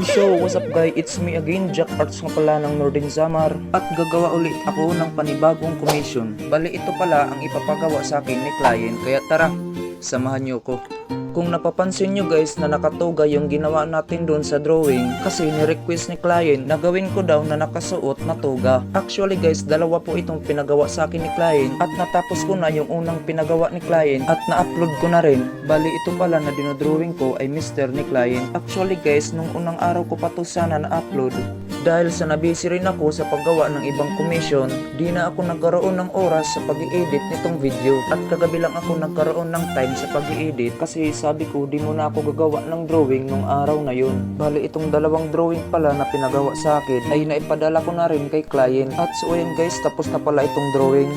So what's up guys, it's me again, Jack Arts nga pala ng Northern Samar. At gagawa ulit ako ng panibagong commission. Bali ito pala ang ipapagawa sa akin ni client, kaya tara, samahan niyo ko. Kung napapansin nyo guys na nakatuga yung ginawa natin doon sa drawing, kasi ni-request ni client na gawin ko daw na nakasuot na tuga. Actually guys, dalawa po itong pinagawa sa akin ni client at natapos ko na yung unang pinagawa ni client at na-upload ko na rin. Bali ito pala na dinodrawing ko ay Mr. ni client. Actually guys, nung unang araw ko pa to sana na-upload. Dahil sa nabisi rin ako sa paggawa ng ibang commission, di na ako nagkaroon ng oras sa pag-i-edit nitong video. At kagabi lang ako nagkaroon ng time sa pag-i-edit kasi sabi ko di muna ako gagawa ng drawing nung araw na yun. Bali itong dalawang drawing pala na pinagawa sa akin ay naipadala ko na rin kay client. At so ayan guys, tapos na pala itong drawing.